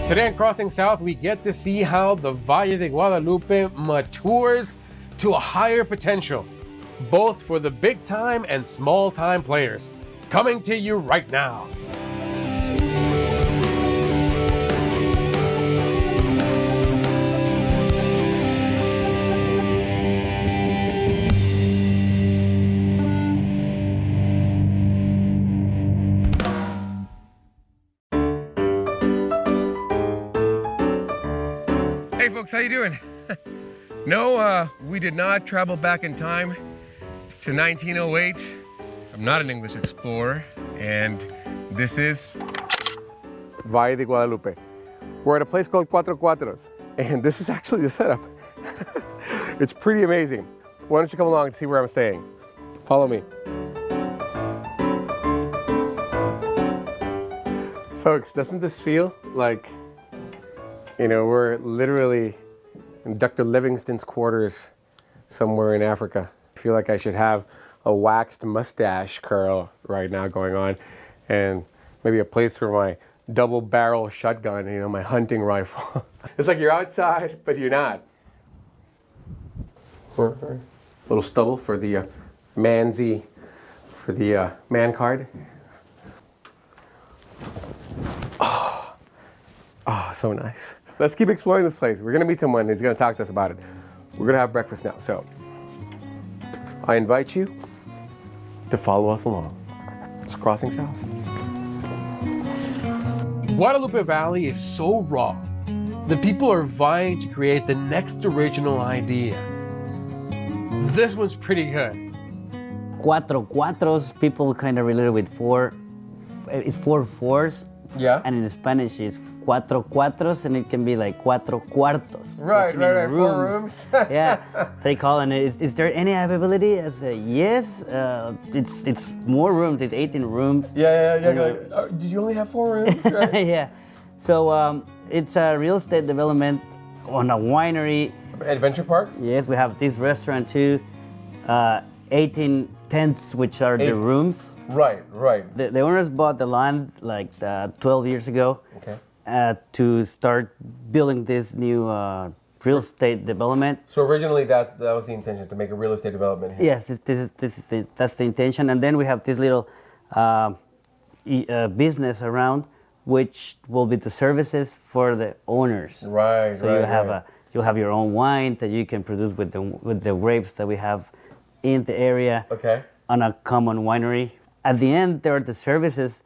Today in Crossing South, we get to see how the Valle de Guadalupe matures to a higher potential, both for the big time and small time players. Coming to you right now. Hey folks, how you doing? No, we did not travel back in time to 1908. I'm not an English explorer, and this is Valle de Guadalupe. We're at a place called Cuatro Cuatros, and this is actually the setup. It's pretty amazing. Why don't you come along and see where I'm staying? Follow me. Folks, doesn't this feel like, we're literally in Dr. Livingston's quarters somewhere in Africa. I feel like I should have a waxed mustache curl right now going on, and maybe a place for my double barrel shotgun, my hunting rifle. It's like you're outside, but you're not. Little stubble for the man card. Oh, so nice. Let's keep exploring this place. We're gonna meet someone who's gonna talk to us about it. We're gonna have breakfast now, so I invite you to follow us along. It's Crossing South. Guadalupe Valley is so raw that people are vying to create the next original idea. This one's pretty good. Cuatro Cuatros, people kind of relate with it's 4 fours. Yeah. And in Spanish it's Cuatro Cuatros, and it can be like Cuatro Cuartos. Right. 4 rooms. Yeah, they call it. Is there any availability? I say yes. It's more rooms. It's 18 rooms. Yeah. Did you only have 4 rooms? Right? Yeah. So it's a real estate development on a winery. Adventure park? Yes, we have this restaurant too. 18 tents, which are the rooms. Right. The owners bought the land like 12 years ago. Okay. To start building this new real estate development. So originally that was the intention, to make a real estate development here. Yes, that's the intention. And then we have this little business around, which will be the services for the owners. Right. So you'll have your own wine that you can produce with the grapes that we have in the area. Okay. On a common winery. At the end, there are the services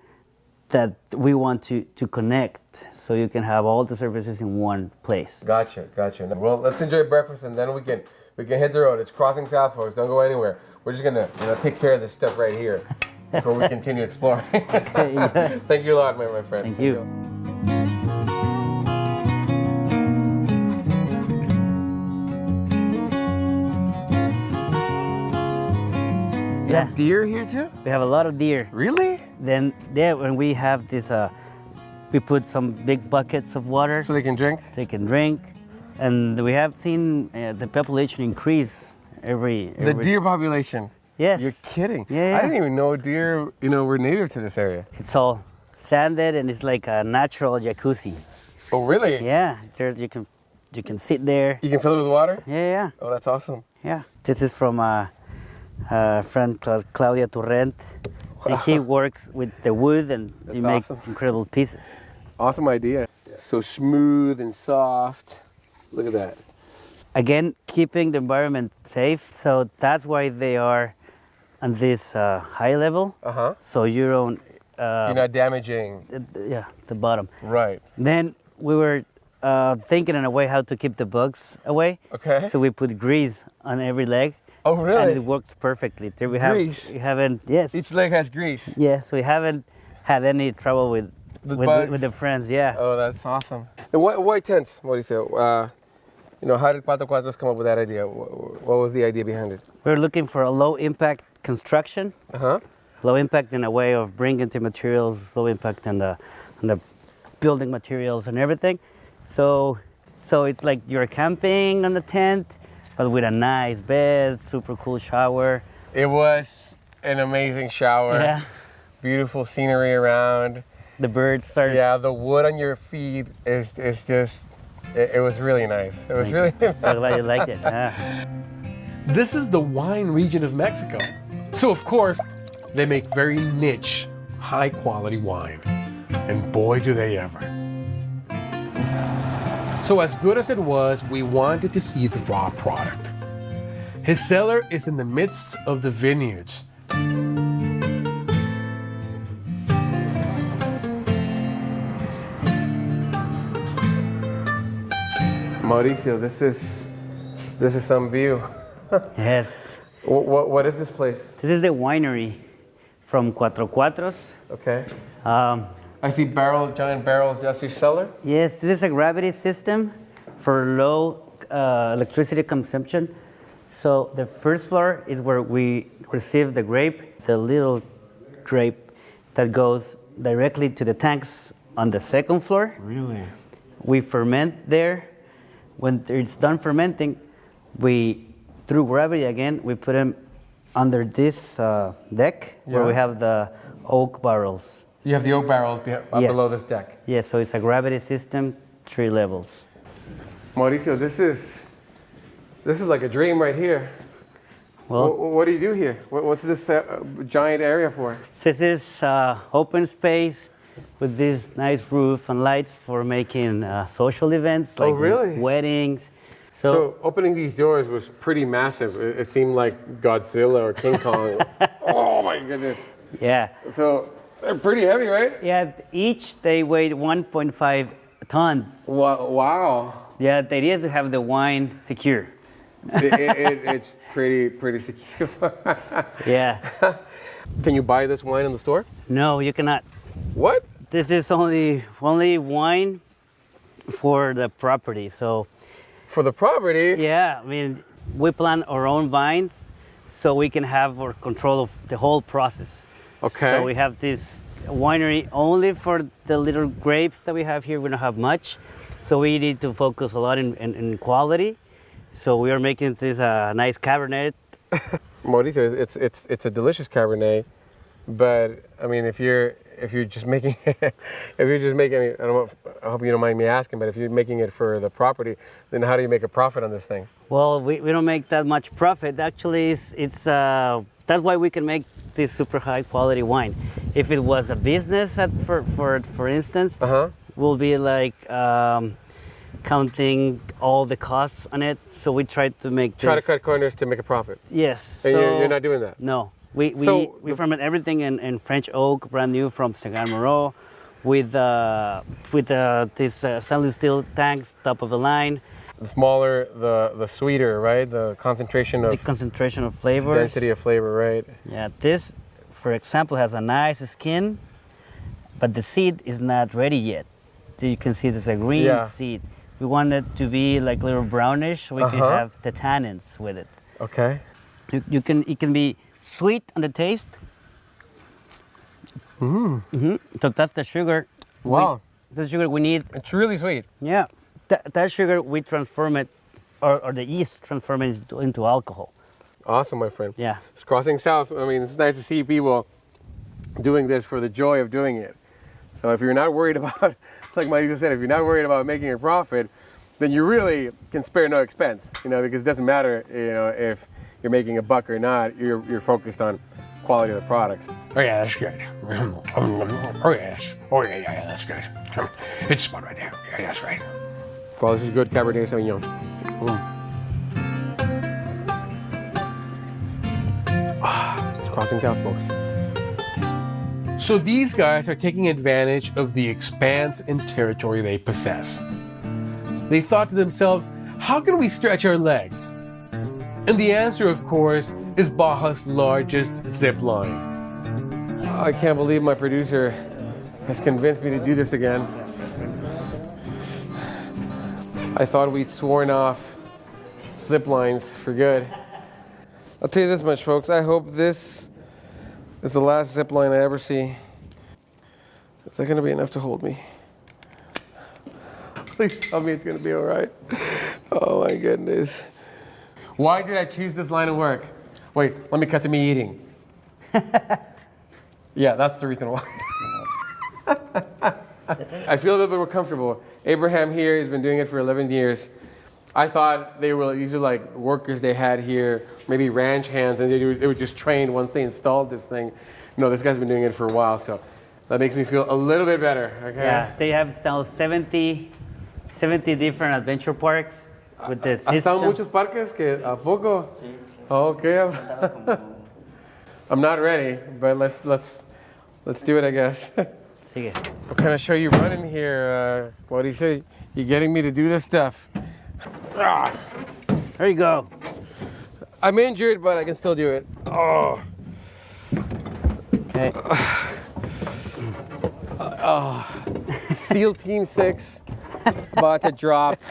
that we want to connect, so you can have all the services in one place. Gotcha. Well, let's enjoy breakfast, and then we can hit the road. It's Crossing South, folks. Don't go anywhere. We're just gonna take care of this stuff right here before we continue exploring. Okay, yeah. Thank you a lot, my friend. Thank you. You have deer here too? We have a lot of deer. Really? Then when we have this, we put some big buckets of water. So they can drink? They can drink. And we have seen the population increase every... The deer population? Yes. You're kidding? Yeah. I didn't even know deer, were native to this area. It's all sanded, and it's like a natural jacuzzi. Oh, really? Yeah, you can sit there. You can fill it with water? Yeah. Oh, that's awesome. Yeah. This is from friend Claudia Torrent. And he works with the wood, and he makes incredible pieces. Awesome idea. So smooth and soft. Look at that. Again, keeping the environment safe. So that's why they are on this high level. Uh-huh. So you don't... you're not damaging... the bottom. Right. Then we were thinking in a way how to keep the bugs away. Okay. So we put grease on every leg. Oh, really? And it works perfectly. Grease? We haven't, yes. Each leg has grease? Yes, we haven't had any trouble with the friends, yeah. Oh, that's awesome. And why tents, Mauricio? How did Cuatro Cuatros come up with that idea? What was the idea behind it? We're looking for a low-impact construction. Uh-huh. Low impact in a way of bringing the materials, low impact on the building materials and everything. So it's like you're camping on the tent, but with a nice bed, super cool shower. It was an amazing shower. Yeah. Beautiful scenery around. the birds start. Yeah, the wood on your feet is just, it was really nice. It was really So glad you liked it. Yeah. This is the wine region of Mexico. So of course, they make very niche, high quality wine. And boy, do they ever. So as good as it was, we wanted to see the raw product. His cellar is in the midst of the vineyards. Mauricio, this is some view. Yes. What is this place? This is the winery from Cuatro Cuatros. Okay. Um, I see giant barrels. That's your cellar? yes, this is a gravity system for low electricity consumption. So the first floor is where we receive the grape, the little grape that goes directly to the tanks on the second floor. Really? We ferment there. When it's done fermenting, through gravity again, we put them under this deck where we have the oak barrels. You have the oak barrels below this deck. Yes, so it's a gravity system, 3 levels. Mauricio, this is like a dream right here. Well, What do you do here? What's this giant area for? this is open space with this nice roof and lights for making social events like really? weddings. So opening these doors was pretty massive. It seemed like Godzilla or King Kong. Oh my goodness. Yeah. So they're pretty heavy, right? Yeah, each they weigh 1.5 tons. Wow. Yeah, the idea is to have the wine secure. It's pretty secure. Yeah. Can you buy this wine in the store? No, you cannot. What? This is only wine for the property. So For the property? yeah, I mean, we plant our own vines so we can have our control of the whole process. Okay. So we have this winery only for the little grapes that we have here. We don't have much. So we need to focus a lot in quality. So we are making this nice Cabernet. Mauricio, it's a delicious Cabernet, but I mean, if you're just making, I hope you don't mind me asking, but if you're making it for the property, then how do you make a profit on this thing? Well, we don't make that much profit. Actually, it's that's why we can make this super high quality wine. If it was a business, for instance, we'll be like counting all the costs on it. So we try to make Try to cut corners to make a profit. Yes. And so, you're not doing that? No. We So ferment everything in French oak, brand new from Sagan Moreau, with this stainless steel tanks, top of the line. The smaller, the sweeter, right? The concentration The of concentration of flavors. density of flavor, right? Yeah, this, for example, has a nice skin, but the seed is not ready yet. So you can see there's a green seed. We want it to be like a little brownish. So we can have the tannins with it. Okay. It can be sweet on the taste. So that's the sugar. Wow. The sugar we need. It's really sweet. Yeah. That sugar, we transform it, or the yeast transform it into alcohol. Awesome, my friend. Yeah. It's crossing south. I mean, it's nice to see people doing this for the joy of doing it. So if you're not worried about, like Mauricio said, if you're not worried about making a profit, then you really can spare no expense, because it doesn't matter, if you're making a buck or not, you're focused on quality of the products. Oh yeah, that's good. Oh yes. Oh yeah, that's good. It's spot right there. Yeah, that's right. Well, this is good Cabernet Sauvignon. It's crossing south, folks. So these guys are taking advantage of the expanse and territory they possess. They thought to themselves, how can we stretch our legs? And the answer, of course, is Baja's largest zip line. I can't believe my producer has convinced me to do this again. I thought we'd sworn off zip lines for good. I'll tell you this much, folks. I hope this is the last zip line I ever see. Is that going to be enough to hold me? Please tell me it's going to be all right. Oh, my goodness. Why did I choose this line of work? Wait, let me cut to me eating. Yeah, that's the reason why. I feel a little bit more comfortable. Abraham here has been doing it for 11 years. I thought these are like workers they had here, maybe ranch hands, and they were just trained once they installed this thing. No, this guy's been doing it for a while, so that makes me feel a little bit better. Okay. Yeah, they have now 70 different adventure parks with the system. ¿Hasta muchos parques que a poco? Okay. I'm not ready, but let's do it, I guess. Sigue. What kind of show you running here? What do you say? You're getting me to do this stuff. Ah. There you go. I'm injured, but I can still do it. Oh. Okay. SEAL Team 6, about to drop.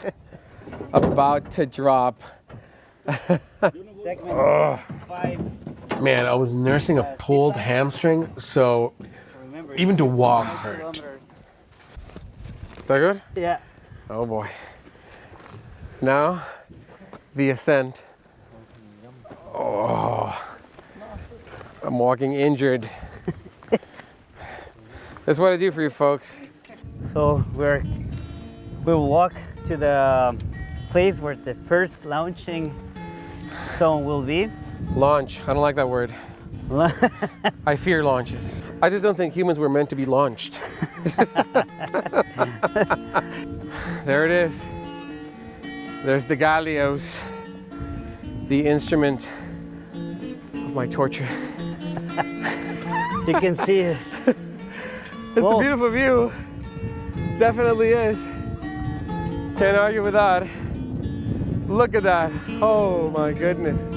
Segment 5. Man, I was nursing a pulled hamstring, so even to walk hurt. Is that good? Yeah. Oh boy. Now, the ascent. Oh, I'm walking injured. That's what I do for you folks. So we'll walk to the place where the first launching zone will be. Launch. I don't like that word. I fear launches. I just don't think humans were meant to be launched. There it is. There's the Gallios, the instrument of my torture. You can see it. It's a beautiful view. Definitely is. Can't argue with that. Look at that. Oh my goodness.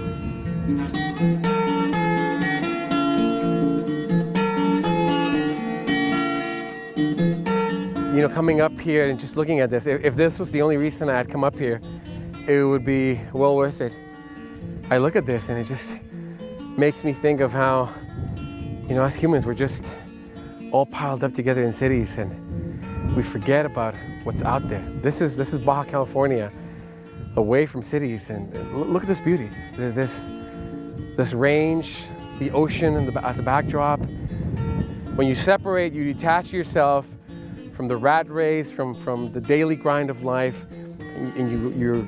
You know, coming up here and just looking at this, if this was the only reason I had come up here, it would be well worth it. I look at this and it just makes me think of how, you know, as humans, we're just all piled up together in cities and we forget about what's out there. This is Baja California, away from cities, and look at this beauty. This range, the ocean as a backdrop. When you separate, you detach yourself from the rat race, from the daily grind of life, and you're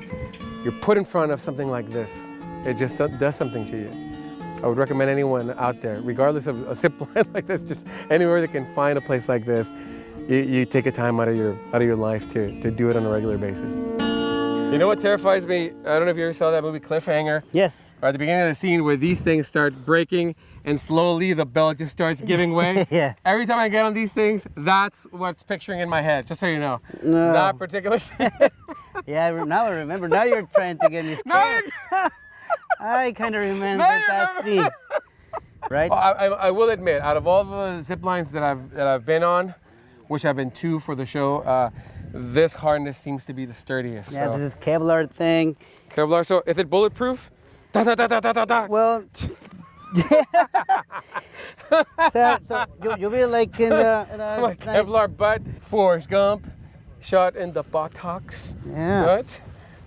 put in front of something like this. It just does something to you. I would recommend anyone out there, regardless of a zip line like this, just anywhere that can find a place like this, you take a time out of your life to do it on a regular basis. You know what terrifies me? I don't know if you ever saw that movie Cliffhanger. Yes. At the beginning of the scene where these things start breaking and slowly the belt just starts giving way. Yeah. Every time I get on these things, that's what's picturing in my head, just so you know. No. That particular scene. Yeah, now I remember. Now you're trying to get me scared. I kind of remember that scene. Right? Well, I will admit, out of all the zip lines that I've been on, which I've been to for the show, this harness seems to be the sturdiest. Yeah, so. this is Kevlar thing. Kevlar. So is it bulletproof? Da, da, da, da, da, da. Well, so you'll be like in a My nice, Kevlar butt. Forrest Gump, shot in the buttocks. Yeah. Right?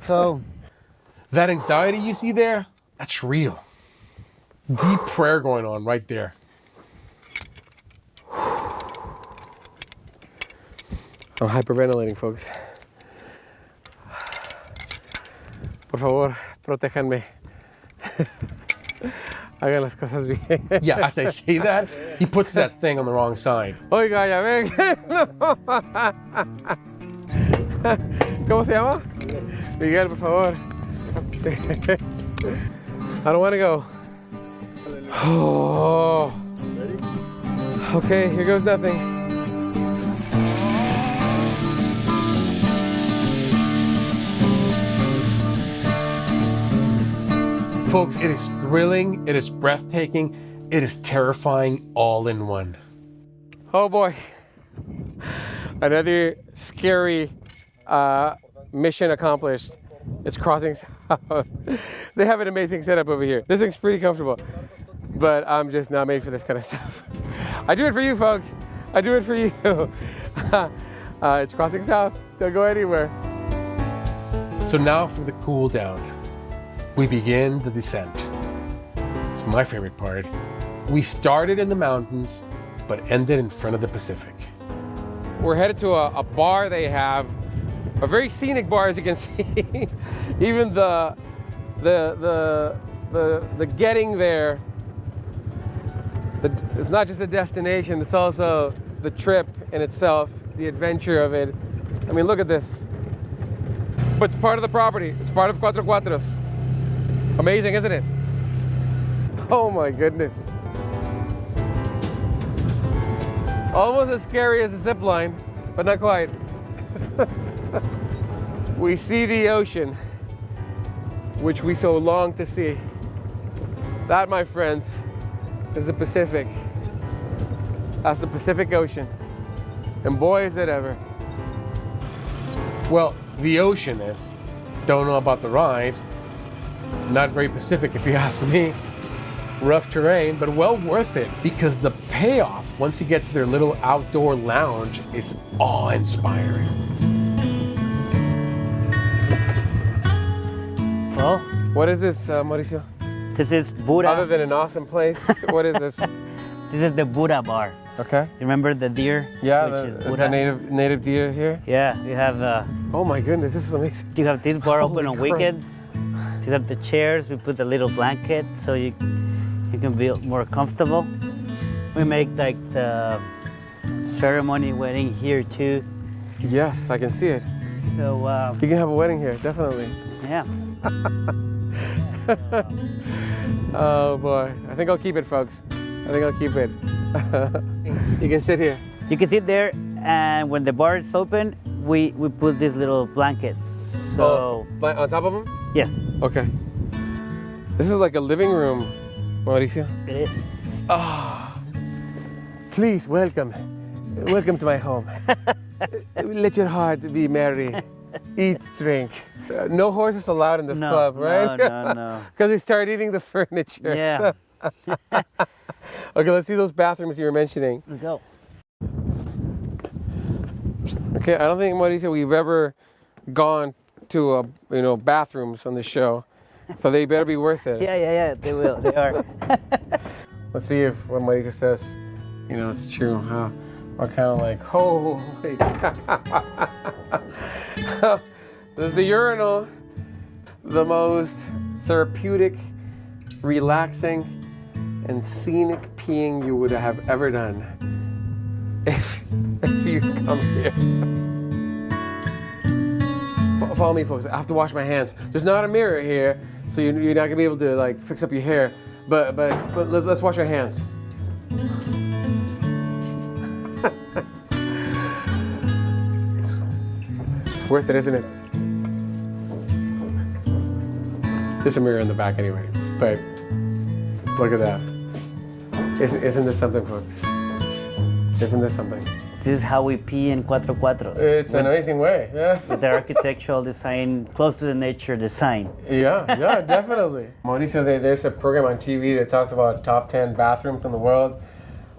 So That anxiety you see there, that's real. Deep prayer going on right there. I'm hyperventilating, folks. Por favor, protéjanme. Hagan las cosas bien. Yeah, as I say that, he puts that thing on the wrong side. Oiga, ya ven. ¿Cómo se llama? Miguel, por favor. I don't want to go. Oh. Okay, here goes nothing. Folks, it is thrilling, it is breathtaking, it is terrifying all in one. Oh boy. Another scary mission accomplished. It's crossing south. They have an amazing setup over here. This thing's pretty comfortable, but I'm just not made for this kind of stuff. I do it for you, folks. I do it for you. It's crossing south. Don't go anywhere. So now for the cool down. We begin the descent. It's my favorite part. We started in the mountains, but ended in front of the Pacific. we're headed to a bar they have, a very scenic bar, as you can see. Even the getting there, it's not just a destination, it's also the trip in itself, the adventure of it. I mean, look at this. But it's part of the property. It's part of Cuatro Cuatros. Amazing, isn't it? Oh my goodness. Almost as scary as a zip line, but not quite. We see the ocean, which we so long to see. That, my friends, is the Pacific. That's the Pacific Ocean. And boy, is it ever. Well, the ocean is. Don't know about the ride. Not very Pacific, if you ask me. Rough terrain, but well worth it, because the payoff once you get to their little outdoor lounge is awe-inspiring. Well, What is this, Mauricio? this is Buddha. Other than an awesome place, what is this? This is the Buddha bar. Okay. You remember the deer? Yeah, Which is it's Buddha? a native deer here. Yeah, we have Oh my goodness, this is amazing. you have this bar open on Holy crap. weekends. These are the chairs. We put a little blanket so you can be more comfortable. We make like the ceremony wedding here too. Yes, I can see it. So You can have a wedding here, definitely. yeah. Oh boy, I think I'll keep it, folks. I think I'll keep it. You can sit here. You can sit there, and when the bar is open, we put these little blankets. So On top of them? yes, Okay. This is like a living room, Mauricio. it is. Please, welcome. Welcome to my home. Let your heart be merry. Eat, drink. No horses allowed in this No, club, right? no. Because they start eating the furniture. Yeah. Okay, let's see those bathrooms you were mentioning. Let's go. Okay, I don't think, Mauricio, we've ever gone to bathrooms on the show, so they better be worth it. Yeah. They will. They are. Let's see if what Mauricio says, it's true. Huh? Or kind of like, holy cow. This is the urinal, the most therapeutic, relaxing, and scenic peeing you would have ever done if you come here. Follow me, folks. I have to wash my hands. There's not a mirror here, so you're not gonna be able to like fix up your hair. But let's wash our hands. It's worth it, isn't it? There's a mirror in the back anyway. But look at that. Isn't this something, folks? Isn't this something? This is how we pee in Cuatro Cuatros. It's an amazing way. Yeah. With the architectural design, close to the nature design. Yeah, definitely. Mauricio, there's a program on TV that talks about top 10 bathrooms in the world.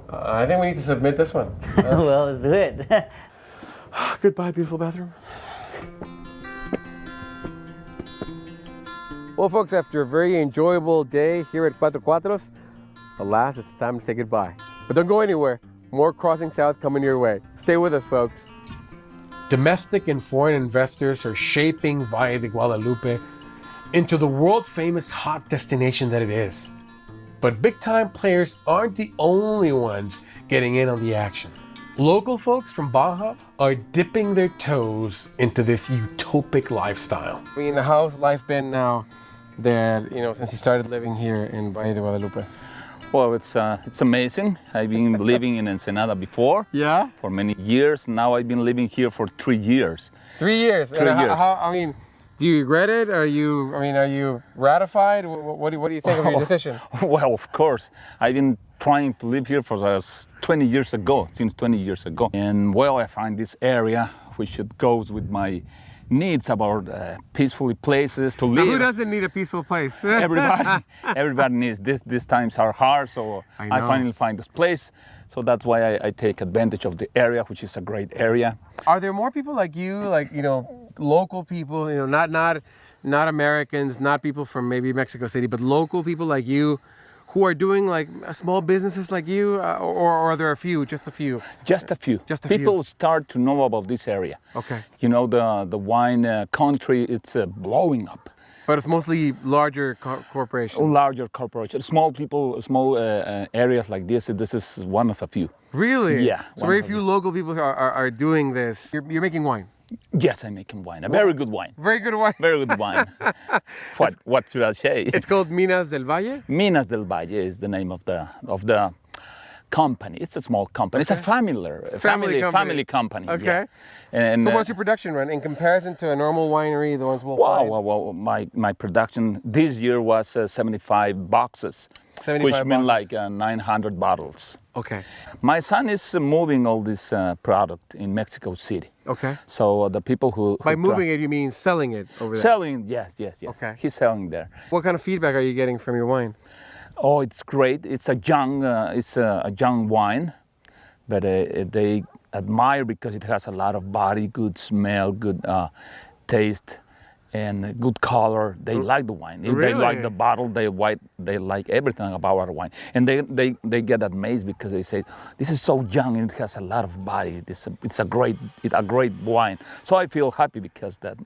I think we need to submit this one. Well, let's do it. Goodbye, beautiful bathroom. Well, folks, after a very enjoyable day here at Cuatro Cuatros, alas, it's time to say goodbye. But don't go anywhere. More Crossing South coming your way. Stay with us, folks. Domestic and foreign investors are shaping Valle de Guadalupe into the world-famous hot destination that it is. But big-time players aren't the only ones getting in on the action. Local folks from Baja are dipping their toes into this utopic lifestyle. I mean, how's life been now that, since you started living here in Valle de Guadalupe? Well, it's amazing. I've been living in Ensenada before. Yeah? For many years. Now I've been living here for 3 years. 3 years? 3 years. Do you regret it? Are you ratified? What do you think of your decision? Well, of course. I've been trying to live here for since 20 years ago. And well, I find this area which goes with my needs about peaceful places to live. Now, who doesn't need a peaceful place? Everybody needs this. These times are hard, so I finally find this place. So that's why I take advantage of the area, which is a great area. Are there more people like you, local people, not Americans, not people from maybe Mexico City, but local people like you who are doing like small businesses like you, or are there a few, just a few? Just a few. Just a few. People start to know about this area. Okay. You know, the wine country, it's blowing up. But it's mostly larger corporations. Larger corporations, small people, small areas like this. This is one of a few. Really? Yeah. So very few local people are doing this. You're making wine. Yes, I'm making wine. A very good wine. Very good wine. Very good wine. What should I say? It's called Minas del Valle. Minas del Valle is the name of the company. It's a small company. Okay. It's a family company. Okay. Yeah. And so what's your production run in comparison to a normal winery, the ones we'll find? Well, my production this year was 75 boxes, 75 which means boxes. like 900 bottles. Okay. My son is moving all this product in Mexico City. Okay. So the people who By moving it, you mean selling it over there? selling, yes. Okay. He's selling there. What kind of feedback are you getting from your wine? Oh, it's great. It's a young wine, but they admire because it has a lot of body, good smell, good taste, and good color. They like the wine. Really? They like the bottle. They like everything about our wine, and they get amazed because they say this is so young and it has a lot of body. It's a great wine. So I feel happy because that.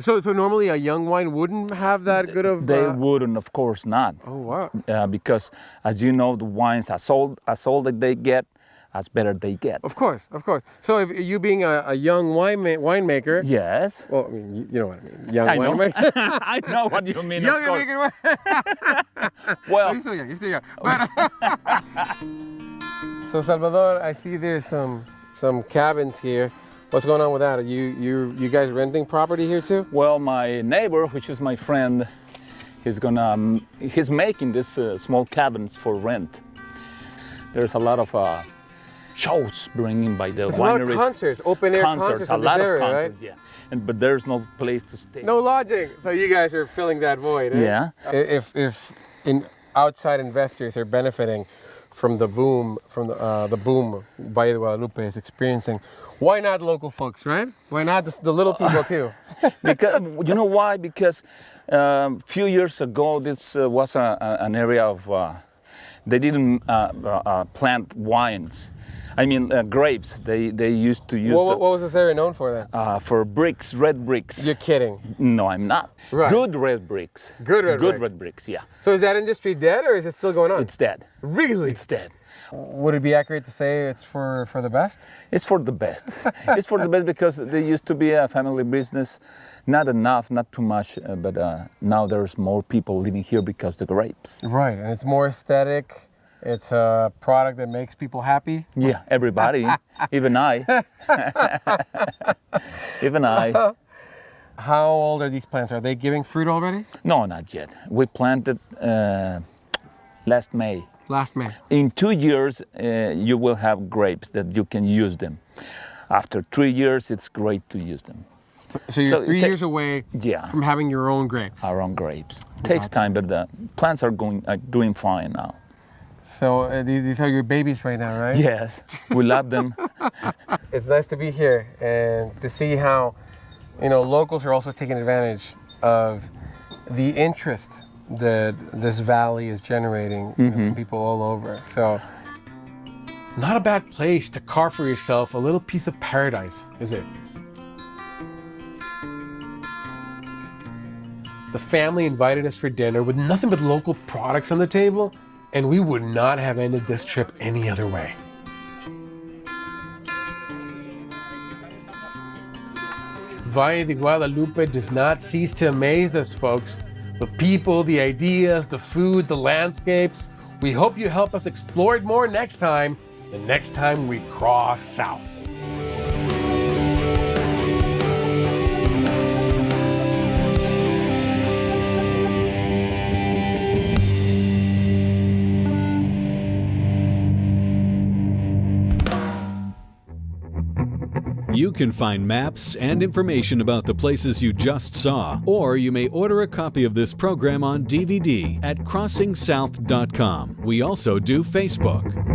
So normally a young wine wouldn't have that good of... They wouldn't, of course not. Oh, wow. Because, as you know, the wines, as old that they get, as better they get. Of course. So if you being a young winemaker... Yes. Well, I mean, you know what I mean. Young I know. winemaker. I know what you mean. Young of course. maker. Well, You're still young. But, so Salvador, I see there's some cabins here. What's going on with that? Are you guys renting property here too? well, my neighbor, which is my friend, he's making this small cabins for rent. There's a lot of shows bringing by the There's wineries. a lot of concerts, open air concerts a in this lot area, of concerts, right? yeah. But there's no place to stay. No lodging. So you guys are filling that void. Eh? Yeah. If outside investors are benefiting from the boom, Valle de Guadalupe is experiencing, why not local folks, right? Why not the little people too? Because you know why? Because a few years ago, this was an area of they didn't plant wines. I mean grapes. They used to use. What was this area known for then? For bricks, red bricks. You're kidding. No, I'm not. Right. Good red bricks. Good red bricks. red bricks. Yeah. So is that industry dead or is it still going on? It's dead. Really? It's dead. Would it be accurate to say it's for the best? It's for the best. It's for the best because they used to be a family business. Not enough, not too much, but now there's more people living here because of the grapes. Right, and it's more aesthetic. It's a product that makes people happy. Yeah, everybody, even I. Even I. How old are these plants? Are they giving fruit already? No, not yet. We planted last May. Last May. In 2 years, you will have grapes that you can use them. After 3 years, it's great to use them. So you're So 3 ta- years away Yeah. from having your own grapes. Our own grapes. Takes time, but the plants are doing fine now. So these are your babies right now, right? Yes, we love them. It's nice to be here and to see how, locals are also taking advantage of the interest that this valley is generating from people all over. So it's not a bad place to carve for yourself a little piece of paradise, is it? The family invited us for dinner with nothing but local products on the table, and we would not have ended this trip any other way. Valle de Guadalupe does not cease to amaze us, folks. The people, the ideas, the food, the landscapes. We hope you help us explore it more next time, the next time we cross south. You can find maps and information about the places you just saw, or you may order a copy of this program on DVD at CrossingSouth.com. We also do Facebook.